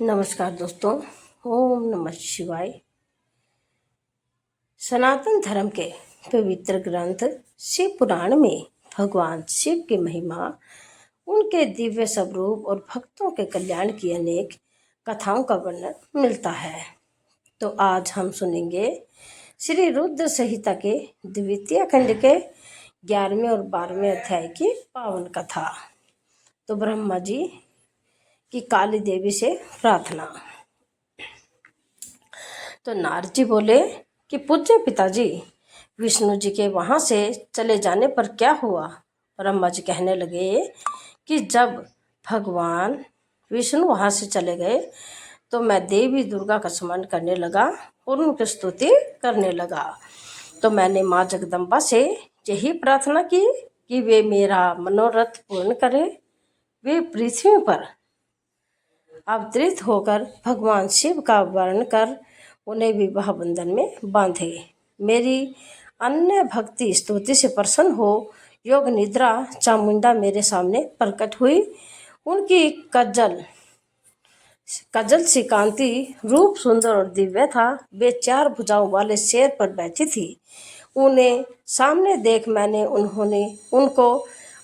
नमस्कार दोस्तों। ओम नमः शिवाय। सनातन धर्म के पवित्र ग्रंथ शिव पुराण में भगवान शिव की महिमा, उनके दिव्य स्वरूप और भक्तों के कल्याण की अनेक कथाओं का वर्णन मिलता है। तो आज हम सुनेंगे श्री रुद्र संहिता के द्वितीय खंड के 11वें और 12वें अध्याय की पावन कथा। तो ब्रह्मा जी की काली देवी से प्रार्थना। तो नारद जी बोले कि पूज्य पिताजी, विष्णु जी के वहाँ से चले जाने पर क्या हुआ? ब्रह्मा जी कहने लगे कि जब भगवान विष्णु वहाँ से चले गए तो मैं देवी दुर्गा का स्मरण करने लगा और उनकी स्तुति करने लगा। तो मैंने माँ जगदम्बा से यही प्रार्थना की कि वे मेरा मनोरथ पूर्ण करें। वे पृथ्वी पर अवतरित होकर भगवान शिव का वर्ण कर उन्हें विवाह बंधन में बांधे। मेरी अन्य भक्ति स्तुति से प्रसन्न हो योग निद्रा चामुंडा मेरे सामने प्रकट हुई। उनकी कजल सी कांति रूप सुंदर और दिव्य था। वे 4 भुजाओं वाले शेर पर बैठी थी। उन्हें सामने देख मैंने उनको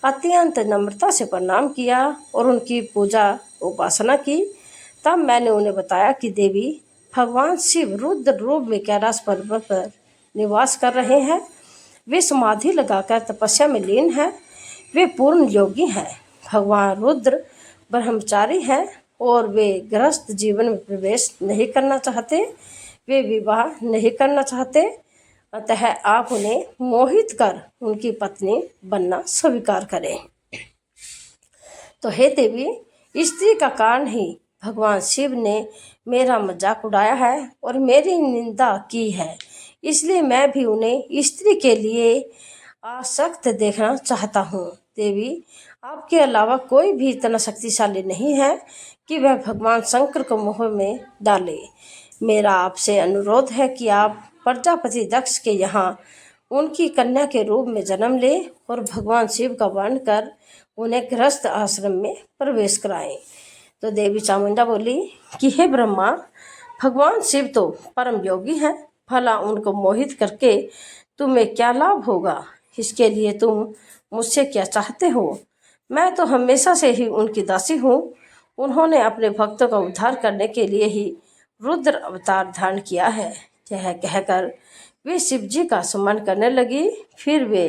अत्यंत नम्रता से प्रणाम किया और उनकी पूजा उपासना की। तब मैंने उन्हें बताया कि देवी, भगवान शिव रुद्र रूप में कैलाश पर्वत पर निवास कर रहे हैं। वे समाधि लगाकर तपस्या में लीन हैं। वे पूर्ण योगी हैं। भगवान रुद्र ब्रह्मचारी हैं और वे गृहस्थ जीवन में प्रवेश नहीं करना चाहते। वे विवाह नहीं करना चाहते। अतः आप उन्हें मोहित कर उनकी पत्नी बनना स्वीकार करें। तो हे देवी, स्त्री का कारण ही भगवान शिव ने मेरा मजाक उड़ाया है और मेरी निंदा की है, इसलिए मैं भी उन्हें स्त्री के लिए आसक्त देखना चाहता हूँ। देवी, आपके अलावा कोई भी इतना शक्तिशाली नहीं है कि वह भगवान शंकर को मोह में डाले। मेरा आपसे अनुरोध है कि आप प्रजापति दक्ष के यहाँ उनकी कन्या के रूप में जन्म ले और भगवान शिव का वर्ण कर उन्हें गृहस्थ आश्रम में प्रवेश कराएं। तो देवी चामुंडा बोली कि हे ब्रह्मा, भगवान शिव तो परम योगी हैं। भला उनको मोहित करके तुम्हें क्या लाभ होगा? इसके लिए तुम मुझसे क्या चाहते हो? मैं तो हमेशा से ही उनकी दासी हूँ। उन्होंने अपने भक्तों का उद्धार करने के लिए ही रुद्र अवतार धारण किया है। यह कहकर वे शिव जी का सम्मान करने लगी। फिर वे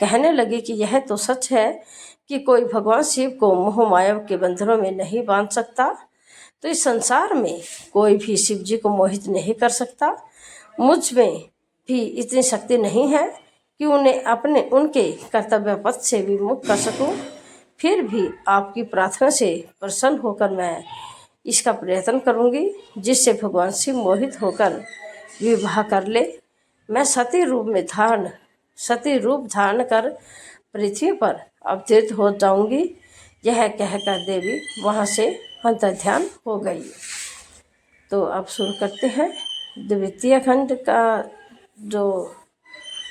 कहने लगी कि यह तो सच है कि कोई भगवान शिव को मोह माया के बंधनों में नहीं बांध सकता, तो इस संसार में कोई भी शिव जी को मोहित नहीं कर सकता। मुझ में भी इतनी शक्ति नहीं है कि उन्हें उनके कर्तव्य पथ से विमुख कर सकूं। फिर भी आपकी प्रार्थना से प्रसन्न होकर मैं इसका प्रयत्न करूंगी, जिससे भगवान शिव मोहित होकर विवाह कर ले। मैं सती रूप धारण कर पृथ्वी पर अवतरित हो जाऊंगी। यह कहकर देवी वहाँ से अंतर्ध्यान हो गई। तो अब शुरू करते हैं द्वितीय खंड का जो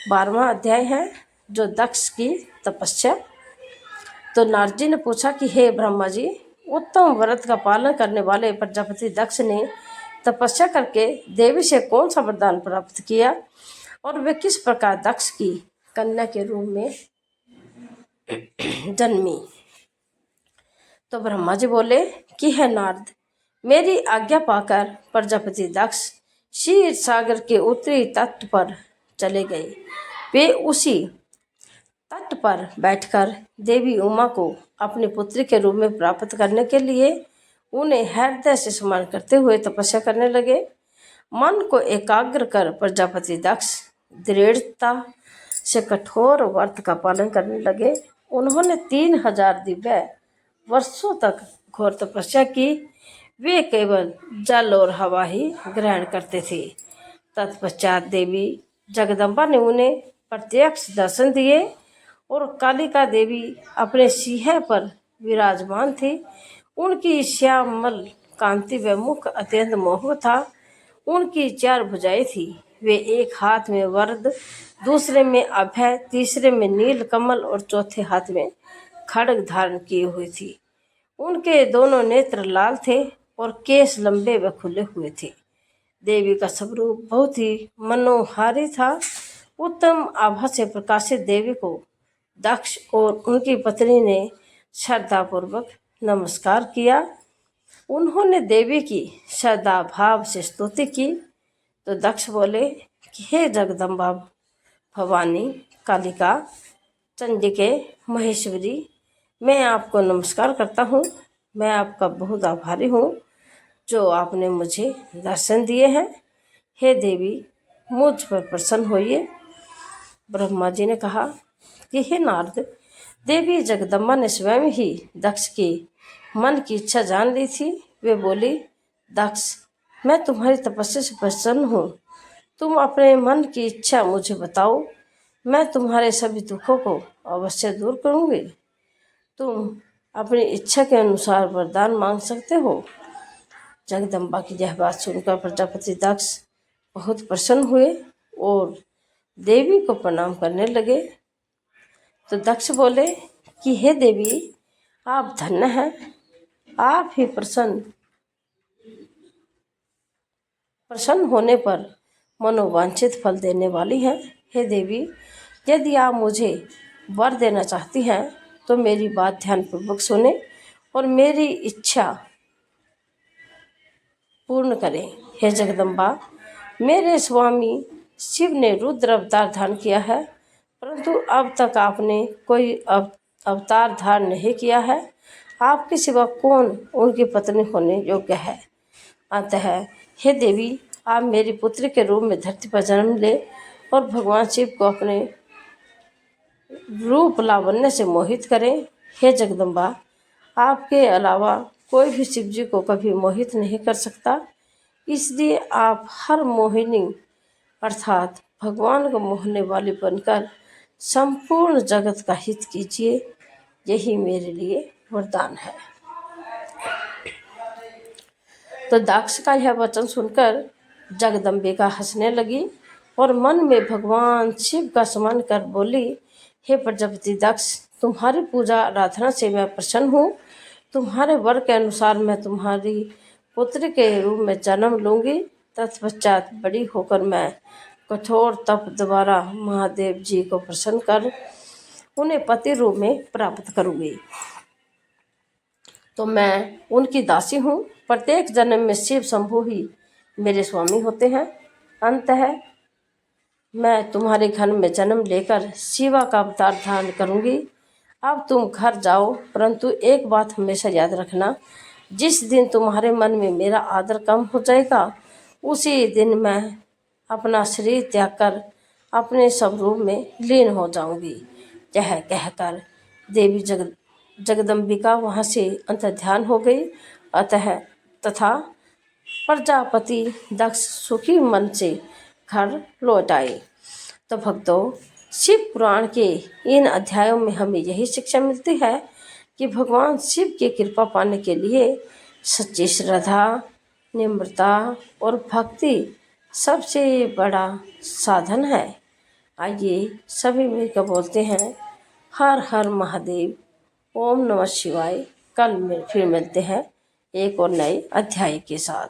12वां अध्याय है, जो दक्ष की तपस्या। तो नारद जी ने पूछा कि हे ब्रह्मा जी, उत्तम व्रत का पालन करने वाले प्रजापति दक्ष ने तपस्या करके देवी से कौन सा वरदान प्राप्त किया और वे किस प्रकार दक्ष की कन्या के रूप में जन्मी? तो ब्रह्मा जी बोले कि हे नारद, मेरी आज्ञा पाकर प्रजापति दक्ष क्षीर सागर के उत्तरी तट पर चले गए। वे उसी तट पर बैठकर देवी उमा को अपनी पुत्री के रूप में प्राप्त करने के लिए उन्हें हृदय से स्मरण करते हुए तपस्या करने लगे। मन को एकाग्र कर प्रजापति दक्ष दृढ़ता से कठोर व्रत का पालन करने लगे। उन्होंने 3000 दिव्य वर्षों तक घोर तपस्या की। वे केवल जल और हवा ही ग्रहण करते थे। तत्पश्चात देवी जगदम्बा ने उन्हें प्रत्यक्ष दर्शन दिए और कालिका देवी अपने सिंह पर विराजमान थी। उनकी श्यामल कांति व मुख अत्यंत मोहक था। उनकी 4 भुजाएं थी। वे एक हाथ में वरद, दूसरे में अभय, तीसरे में नील कमल और चौथे हाथ में खड्ग धारण किए हुई थी। उनके दोनों नेत्र लाल थे और केस लंबे व खुले हुए थे। देवी का स्वरूप बहुत ही मनोहारी था। उत्तम आभा से प्रकाशित देवी को दक्ष और उनकी पत्नी ने श्रद्धापूर्वक नमस्कार किया। उन्होंने देवी की श्रद्धा भाव से स्तुति की तो दक्ष बोले कि हे जगदम्बा भवानी, कालिका, चंडिके, महेश्वरी, मैं आपको नमस्कार करता हूँ। मैं आपका बहुत आभारी हूँ जो आपने मुझे दर्शन दिए हैं। हे देवी, मुझ पर प्रसन्न होइए। ब्रह्मा जी ने कहा कि हे नारद, देवी जगदम्बा ने स्वयं ही दक्ष की मन की इच्छा जान ली थी। वे बोली, दक्ष, मैं तुम्हारी तपस्या से प्रसन्न हूँ। तुम अपने मन की इच्छा मुझे बताओ, मैं तुम्हारे सभी दुखों को अवश्य दूर करूँगी। तुम अपनी इच्छा के अनुसार वरदान मांग सकते हो। जगदम्बा की यह बात सुनकर प्रजापति दक्ष बहुत प्रसन्न हुए और देवी को प्रणाम करने लगे। तो दक्ष बोले कि हे देवी, आप धन्य हैं। आप ही प्रसन्न होने पर मनोवांछित फल देने वाली हैं। हे देवी, यदि आप मुझे वर देना चाहती हैं तो मेरी बात ध्यानपूर्वक सुने और मेरी इच्छा पूर्ण करें। हे जगदम्बा, मेरे स्वामी शिव ने रुद्र अवतार धारण किया है, परंतु अब तक आपने कोई अवतार धारण नहीं किया है। आपके सिवा कौन उनकी पत्नी होने योग्य है? अतः हे देवी, आप मेरी पुत्री के रूप में धरती पर जन्म ले और भगवान शिव को अपने रूप लावण्य से मोहित करें। हे जगदम्बा, आपके अलावा कोई भी शिव जी को कभी मोहित नहीं कर सकता, इसलिए आप हर मोहिनी अर्थात भगवान को मोहने वाली बनकर संपूर्ण जगत का हित कीजिए। यही मेरे लिए वरदान है। तो दक्ष का यह वचन सुनकर जगदम्बिका हंसने लगी और मन में भगवान शिव का स्मरण कर बोली, हे प्रजापति दक्ष, तुम्हारी पूजा आराधना से मैं प्रसन्न हूँ। तुम्हारे वर के अनुसार मैं तुम्हारी पुत्र के रूप में जन्म लूँगी। तत्पश्चात बड़ी होकर मैं कठोर तप द्वारा महादेव जी को प्रसन्न कर उन्हें पति रूप में प्राप्त करूँगी। तो मैं उनकी दासी हूँ। प्रत्येक जन्म में शिव शंभु ही मेरे स्वामी होते हैं। अंततः मैं तुम्हारे घर में जन्म लेकर शिवा का अवतार धारण करूँगी। अब तुम घर जाओ, परंतु एक बात हमेशा याद रखना, जिस दिन तुम्हारे मन में मेरा आदर कम हो जाएगा, उसी दिन मैं अपना शरीर त्याग कर अपने स्वरूप में लीन हो जाऊंगी। यह कहकर देवी जगदम्बिका वहाँ से अंतर्ध्यान हो गई। तथा प्रजापति दक्ष सुखी मन से घर लौट आए। तो भक्तों, शिव पुराण के इन अध्यायों में हमें यही शिक्षा मिलती है कि भगवान शिव की कृपा पाने के लिए सच्ची श्रद्धा, निम्रता और भक्ति सबसे बड़ा साधन है। आइए सभी मिलकर बोलते हैं, हर हर महादेव, ओम नमः शिवाय। कल फिर मिलते हैं एक और नए अध्याय के साथ।